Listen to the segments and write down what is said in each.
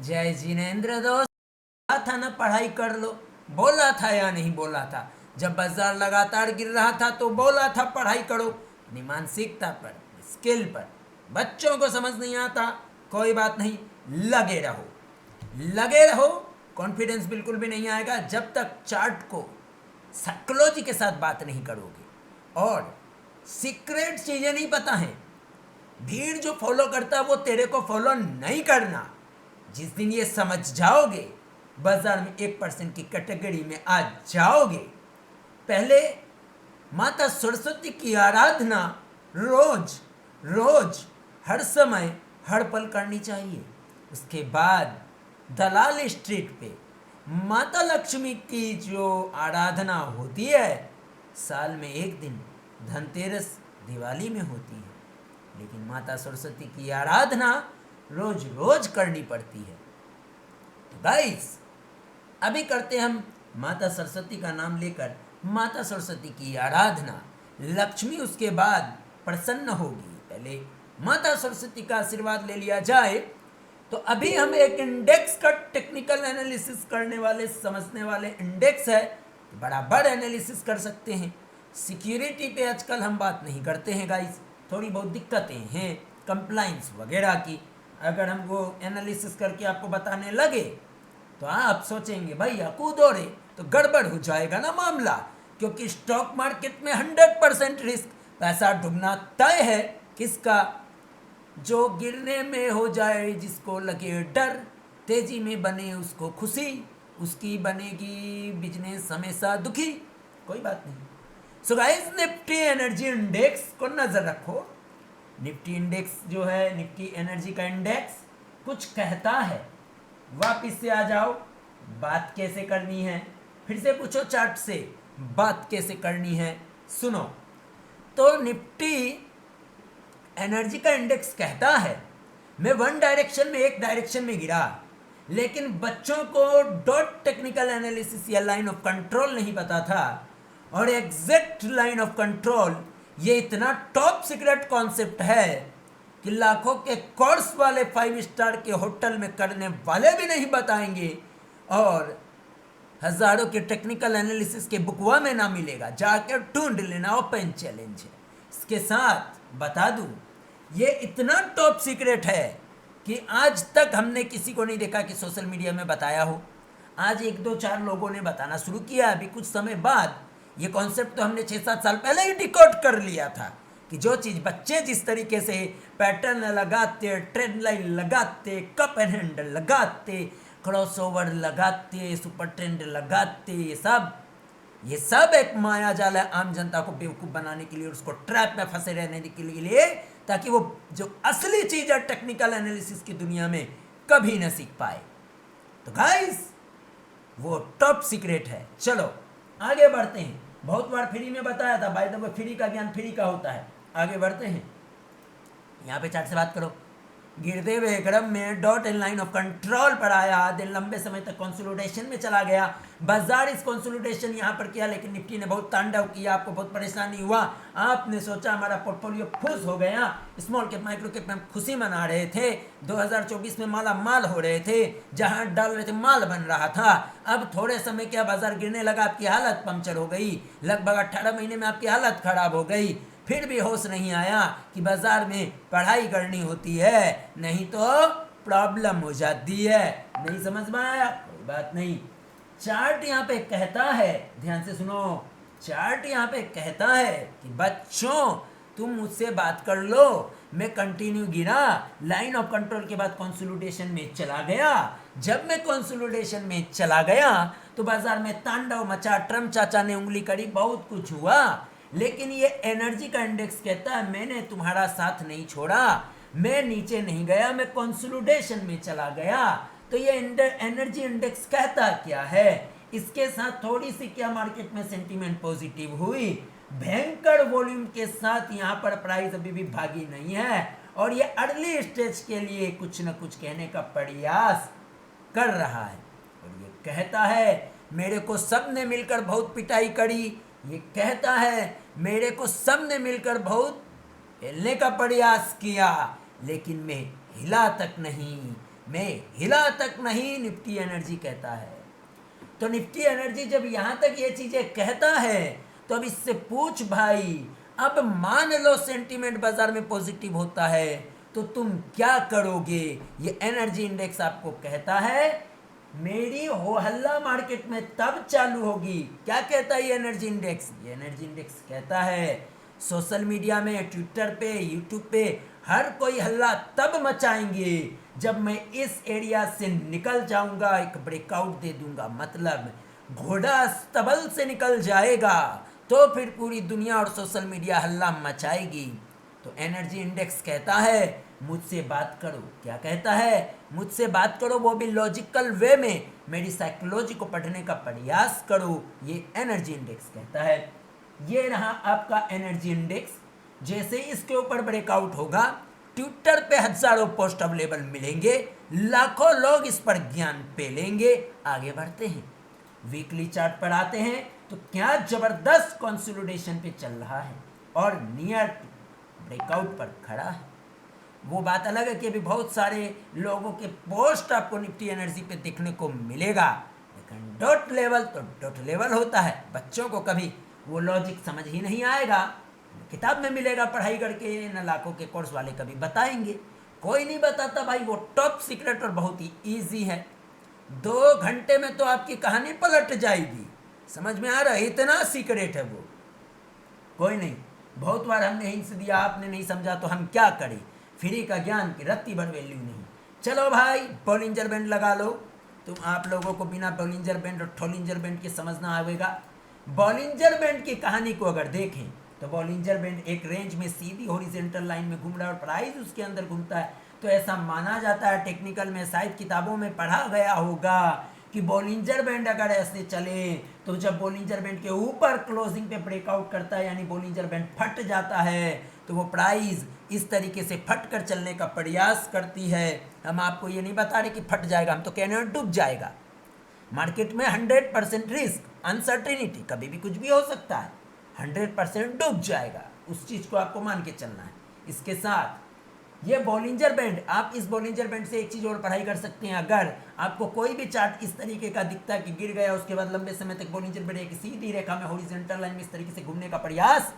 जय जिनेन्द्र दोस्त, बोला था ना पढ़ाई कर लो। बोला था या नहीं बोला था? जब बाजार लगातार गिर रहा था तो बोला था पढ़ाई करो। अपनी मानसिकता पर, स्किल पर। बच्चों को समझ नहीं आता, कोई बात नहीं, लगे रहो। लगे रहो। कॉन्फिडेंस बिल्कुल भी नहीं आएगा जब तक चार्ट को साइकोलॉजी के साथ बात नहीं करोगे और सीक्रेट चीजें नहीं पता हैं। भीड़ जो फॉलो करता है वो तेरे को फॉलो नहीं करना। जिस दिन ये समझ जाओगे, बाजार में 1% की कैटेगरी में आ जाओगे। पहले माता सरस्वती की आराधना रोज रोज, हर समय, हर पल करनी चाहिए। उसके बाद दलाल स्ट्रीट पे माता लक्ष्मी की जो आराधना होती है, साल में एक दिन धनतेरस दिवाली में होती है, लेकिन माता सरस्वती की आराधना रोज रोज करनी पड़ती है। तो गाइस, अभी करते हम माता सरस्वती का नाम लेकर माता सरस्वती की आराधना। लक्ष्मी उसके बाद प्रसन्न होगी। पहले माता सरस्वती का आशीर्वाद ले लिया जाए। तो अभी हम एक इंडेक्स का टेक्निकल एनालिसिस करने वाले, समझने वाले इंडेक्स है, तो बराबर एनालिसिस कर सकते हैं। सिक्योरिटी पे आजकल हम बात नहीं करते हैं गाइस, थोड़ी बहुत दिक्कतें हैं कंप्लाइंस वगैरह की। अगर हम वो एनालिसिस करके आपको बताने लगे तो आप सोचेंगे भैया कूदो रे, तो गड़बड़ हो जाएगा ना मामला। क्योंकि स्टॉक मार्केट में 100% रिस्क, पैसा डूबना तय है। किसका? जो गिरने में हो जाए, जिसको लगे डर, तेजी में बने उसको खुशी, उसकी बनेगी बिजनेस हमेशा दुखी। कोई बात नहीं। So guys, Nifty energy index को नजर रखो। निफ्टी इंडेक्स जो है, निफ्टी एनर्जी का इंडेक्स कुछ कहता है। वापिस से आ जाओ, बात कैसे करनी है, फिर से पूछो चार्ट से, बात कैसे करनी है, सुनो। तो निफ्टी एनर्जी का इंडेक्स कहता है, मैं वन डायरेक्शन में, एक डायरेक्शन में गिरा, लेकिन बच्चों को डॉट टेक्निकल एनालिसिस या लाइन ऑफ कंट्रोल नहीं पता था। और एग्जैक्ट लाइन ऑफ कंट्रोल ये इतना टॉप सीक्रेट कॉन्सेप्ट है कि लाखों के कोर्स वाले 5 स्टार के होटल में करने वाले भी नहीं बताएंगे, और हजारों के टेक्निकल एनालिसिस के बुकवा में ना मिलेगा। जाकर ढूंढ लेना, ओपन चैलेंज है। इसके साथ बता दूं, ये इतना टॉप सीक्रेट है कि आज तक हमने किसी को नहीं देखा कि सोशल मीडिया में बताया हो। आज 1-2-4 लोगों ने बताना शुरू किया। अभी कुछ समय बाद ये कॉन्सेप्ट तो हमने 6-7 साल पहले ही डिकोड कर लिया था कि जो चीज़ बच्चे जिस तरीके से पैटर्न लगाते, ट्रेंड लाइन लगाते, कप एंड हैंडल लगाते, क्रॉसओवर लगाते, सुपर ट्रेंड लगाते, ये सब एक माया जाल है आम जनता को बेवकूफ़ बनाने के लिए, उसको ट्रैप में फंसे रहने के लिए, ताकि वो जो असली चीज़ है टेक्निकल एनालिसिस की दुनिया में कभी न सीख पाए। तो गाइस, वो टॉप सीक्रेट है। चलो आगे बढ़ते हैं। बहुत बार फ्री में बताया था, बाय द वे फ्री का ज्ञान फ्री का होता है। आगे बढ़ते हैं। यहाँ पे चार्ट से बात करो। गिरते हुए क्रम में dot and line of control पर आया, दिन लंबे समय तक कंसोलिडेशन में चला गया। बाजार इस कंसोलिडेशन यहाँ पर किया, लेकिन निफ्टी ने बहुत तांडव किया, आपको बहुत परेशानी हुआ। आपने सोचा हमारा पोर्टफोलियो फुस हो गया। स्मॉल कैप, माइक्रो कैप में हम खुशी मना रहे थे। 2024 में माला माल हो रहे थे, जहाँ डाल रहे थे माल बन रहा था। अब थोड़े समय क्या बाजार गिरने लगा, आपकी हालत पंक्चर हो गई। लगभग 18 महीने में आपकी हालत खराब हो गई। फिर भी होश नहीं आया कि बाजार में पढ़ाई करनी होती है, नहीं तो प्रॉब्लम हो जाती है। नहीं समझ में आया? कोई बात नहीं। चार्ट यहाँ पे कहता है, ध्यान से सुनो, चार्ट यहाँ पे कहता है कि बच्चों तुम मुझसे बात कर लो। मैं कंटिन्यू गिरा, लाइन ऑफ कंट्रोल के बाद कंसोलिडेशन में चला गया। जब मैं कंसोलिडेशन में चला गया तो बाजार में तांडव मचा, ट्रम्प चाचा ने उंगली करी, बहुत कुछ हुआ। लेकिन ये एनर्जी का इंडेक्स कहता है मैंने तुम्हारा साथ नहीं छोड़ा, मैं नीचे नहीं गया, मैं कंसोलिडेशन में चला गया। तो ये एनर्जी इंडेक्स कहता क्या है? इसके साथ थोड़ी सी क्या मार्केट में सेंटीमेंट पॉजिटिव हुई, भयंकर वॉल्यूम के साथ यहाँ पर प्राइस अभी भी भागी नहीं है, और ये अर्ली स्टेज के लिए कुछ न कुछ कहने का प्रयास कर रहा है। और ये कहता है मेरे को सबने मिलकर बहुत पिटाई करी, ये कहता है मेरे को सबने मिलकर बहुत हिलने का प्रयास किया, लेकिन मैं हिला तक नहीं, मैं हिला तक नहीं, निफ्टी एनर्जी कहता है। तो निफ्टी एनर्जी जब यहाँ तक ये चीज़ें कहता है तो अब इससे पूछ भाई, अब मान लो सेंटीमेंट बाजार में पॉजिटिव होता है तो तुम क्या करोगे? ये एनर्जी इंडेक्स आपको कहता है मेरी हो हल्ला मार्केट में तब चालू होगी। क्या कहता है ये एनर्जी इंडेक्स? ये एनर्जी इंडेक्स कहता है सोशल मीडिया में, ट्विटर पे, यूट्यूब पे हर कोई हल्ला तब मचाएंगे जब मैं इस एरिया से निकल जाऊंगा, एक ब्रेकआउट दे दूंगा। मतलब घोड़ा अस्तबल से निकल जाएगा तो फिर पूरी दुनिया और सोशल मीडिया हल्ला मचाएगी। तो एनर्जी इंडेक्स कहता है मुझसे बात करो। क्या कहता है? मुझसे बात करो, वो भी लॉजिकल वे में, मेरी साइकोलॉजी को पढ़ने का प्रयास करो। ये एनर्जी इंडेक्स कहता है। ये रहा आपका एनर्जी इंडेक्स। जैसे इसके ऊपर ब्रेकआउट होगा, ट्विटर पे हजारों पोस्ट अवेलेबल मिलेंगे, लाखों लोग इस पर ज्ञान पे लेंगे। आगे बढ़ते हैं, वीकली चार्ट पर आते हैं तो क्या जबरदस्त कंसोलिडेशन पे चल रहा है और नियर ब्रेकआउट पर खड़ा है। वो बात अलग है कि अभी बहुत सारे लोगों के पोस्ट आपको निफ्टी एनर्जी पे देखने को मिलेगा, लेकिन डॉट लेवल तो डॉट लेवल होता है। बच्चों को कभी वो लॉजिक समझ ही नहीं आएगा, किताब में मिलेगा पढ़ाई करके, न लाखों के कोर्स वाले कभी बताएंगे। कोई नहीं बताता भाई, वो टॉप सीक्रेट और बहुत ही ईजी है। 2 घंटे में तो आपकी कहानी पलट जाएगी। समझ में आ रहा है? इतना सीक्रेट है वो। कोई नहीं, बहुत बार हमने हिंस दिया, आपने नहीं समझा तो हम क्या करें? फ्री का ज्ञान की रत्ती भर वैल्यू नहीं। चलो भाई, बॉलिंजर बैंड लगा लो। तुम आप लोगों को बिना बॉलिंजर बैंड और ठोलिंजर बैंड के समझना आएगा। बॉलिंजर बैंड की कहानी को अगर देखें तो बॉलिंजर बैंड एक रेंज में सीधी हॉरिजॉन्टल लाइन में घूम रहा है और प्राइस उसके अंदर घूमता है। तो ऐसा माना जाता है, टेक्निकल में शायद किताबों में पढ़ा गया होगा कि बॉलिंजर बैंड अगर ऐसे चले तो जब बॉलिंजर बैंड के ऊपर क्लोजिंग पे ब्रेकआउट करता है, यानी बॉलिंजर बैंड फट जाता है, तो वो प्राइस इस तरीके से फट कर चलने का प्रयास करती है। हम आपको ये नहीं बता रहे कि फट जाएगा, हम तो कह रहे हैं डूब जाएगा। मार्केट में 100% रिस्क, अनसर्टेनिटी, कभी भी कुछ भी हो सकता है। 100% डूब जाएगा, उस चीज़ को आपको मान के चलना है। इसके साथ ये बॉलिंजर बैंड, आप इस बॉलिंजर बैंड से एक चीज़ और पढ़ाई कर सकते हैं। अगर आपको कोई भी चार्ट इस तरीके का दिखता है कि गिर गया, उसके बाद लंबे समय तक बॉलिंजर बैंड एक सीधी रेखा में हॉरिजॉन्टल लाइन में इस तरीके से घूमने का प्रयास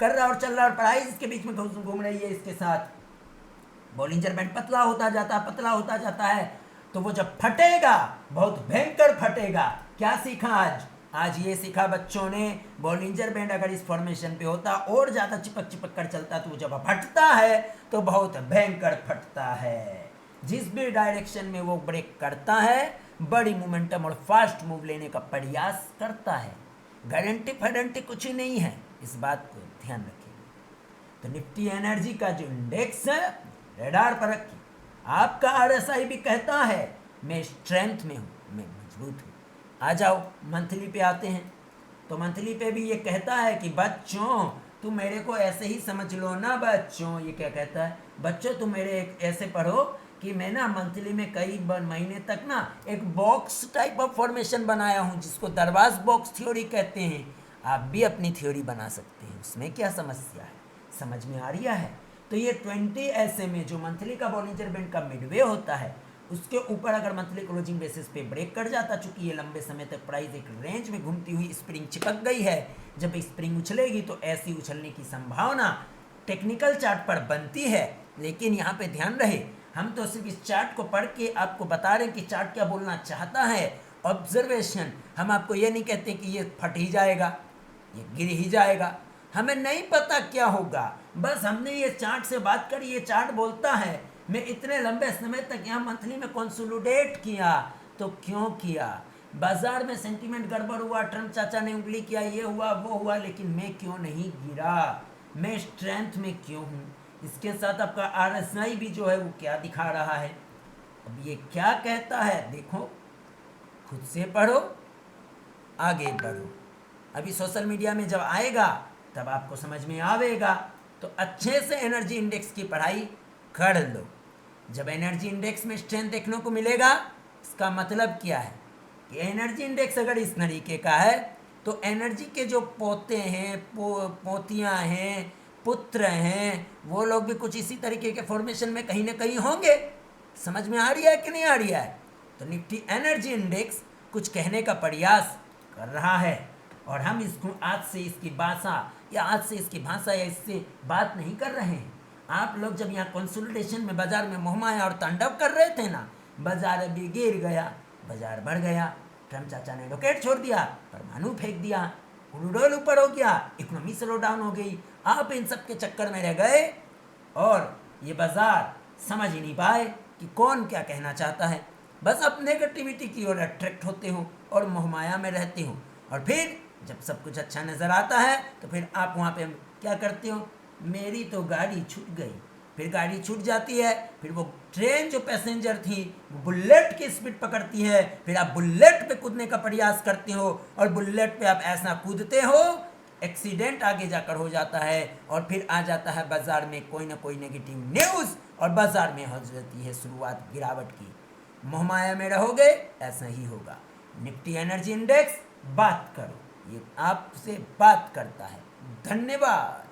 कर रहा और चल रहा और प्राइस इसके बीच में घूम रही है, इसके साथ बॉलिंजर बैंड पतला होता जाता है, तो वो जब फटेगा बहुत भयंकर फटेगा। क्या सीखा आज? आज ये सीखा बच्चों ने, बॉलिंजर बैंड अगर इस फॉर्मेशन पे होता और ज़्यादा चिपक कर चलता तो वो जब फटता है तो बहुत भयंकर फटता है। जिस भी डायरेक्शन में वो ब्रेक करता है, बड़ी मोमेंटम और फास्ट मूव लेने का प्रयास करता है। गारंटी फारंटी कुछ ही नहीं है, इस बात को ध्यान रखिए। तो निफ्टी एनर्जी का जो इंडेक्स है रडार पर रखिए। आपका आरएसआई भी कहता है मैं स्ट्रेंथ में हूँ, मैं मजबूत हूँ। आ जाओ मंथली पे आते हैं, तो मंथली पे भी ये कहता है कि बच्चों तुम मेरे को ऐसे ही समझ लो ना बच्चों। ये क्या कहता है? बच्चों तुम मेरे ऐसे पढ़ो कि मैं ना मंथली में कई महीने तक ना एक बॉक्स टाइप ऑफ फॉर्मेशन बनाया हूँ, जिसको दरवाज बॉक्स थ्योरी कहते हैं। आप भी अपनी थ्योरी बना सकते हैं, उसमें क्या समस्या है? समझ में आ रही है? तो ये 20 ऐसे में जो मंथली का बॉलिंजर बैंड का मिडवे होता है, उसके ऊपर अगर मंथली क्लोजिंग बेसिस पे ब्रेक कर जाता, चूंकि ये लंबे समय तक प्राइस एक रेंज में घूमती हुई स्प्रिंग चिपक गई है, जब स्प्रिंग उछलेगी तो ऐसी उछलने की संभावना टेक्निकल चार्ट पर बनती है। लेकिन यहाँ पे ध्यान रहे, हम तो सिर्फ इस चार्ट को पढ़ के आपको बता रहे हैं कि चार्ट क्या बोलना चाहता है। ऑब्जर्वेशन, हम आपको ये नहीं कहते कि ये फट ही जाएगा, ये गिर ही जाएगा। हमें नहीं पता क्या होगा, बस हमने ये चार्ट से बात करी। ये चार्ट बोलता है मैं इतने लंबे समय तक यहाँ मंथली में कंसोलिडेट किया, तो क्यों किया? बाजार में सेंटीमेंट गड़बड़ हुआ, ट्रम्प चाचा ने उंगली किया, ये हुआ वो हुआ, लेकिन मैं क्यों नहीं गिरा? मैं स्ट्रेंथ में क्यों हूँ? इसके साथ आपका आरएसआई भी जो है वो क्या दिखा रहा है। अब ये क्या कहता है देखो, खुद से पढ़ो, आगे बढ़ो। अभी सोशल मीडिया में जब आएगा तब आपको समझ में आवेगा। तो अच्छे से एनर्जी इंडेक्स की पढ़ाई कर लो। जब एनर्जी इंडेक्स में स्ट्रेंथ देखने को मिलेगा, इसका मतलब क्या है कि एनर्जी इंडेक्स अगर इस तरीके का है तो एनर्जी के जो पोते हैं, पोतियाँ हैं, पुत्र हैं, वो लोग भी कुछ इसी तरीके के फॉर्मेशन में कहीं ना कहीं होंगे। समझ में आ रही है कि नहीं आ रही है? तो निफ्टी एनर्जी इंडेक्स कुछ कहने का प्रयास कर रहा है, और हम इसको आज से इसकी भाषा या इससे बात नहीं कर रहे हैं। आप लोग जब यहाँ कंसोलिडेशन में बाजार में मोहमाया और तांडव कर रहे थे ना, बाजार अभी गिर गया, बाजार बढ़ गया, ट्रम्प चाचा ने रॉकेट छोड़ दिया, परमाणु फेंक दिया, क्रूड ऑयल ऊपर हो गया, इकोनॉमी स्लो डाउन हो गई। आप इन सब के चक्कर में रह गए और ये बाजार समझ ही नहीं पाए कि कौन क्या कहना चाहता है। बस आप नेगेटिविटी की ओर अट्रैक्ट होते हो और मोहमाया में रहते हो, और फिर जब सब कुछ अच्छा नज़र आता है तो फिर आप वहाँ पे क्या करते हो, मेरी तो गाड़ी छूट गई। फिर गाड़ी छूट जाती है, फिर वो ट्रेन जो पैसेंजर थी वो बुलेट की स्पीड पकड़ती है, फिर आप बुलेट पे कूदने का प्रयास करते हो, और बुलेट पे आप ऐसा कूदते हो एक्सीडेंट आगे जाकर हो जाता है, और फिर आ जाता है बाजार में कोई ना कोई नेगेटिव न्यूज़, और बाजार में हो जाती है शुरुआत गिरावट की। मोहमाया में रहोगे ऐसा ही होगा। निफ्टी एनर्जी इंडेक्स बात करो, ये आपसे बात करता है। धन्यवाद।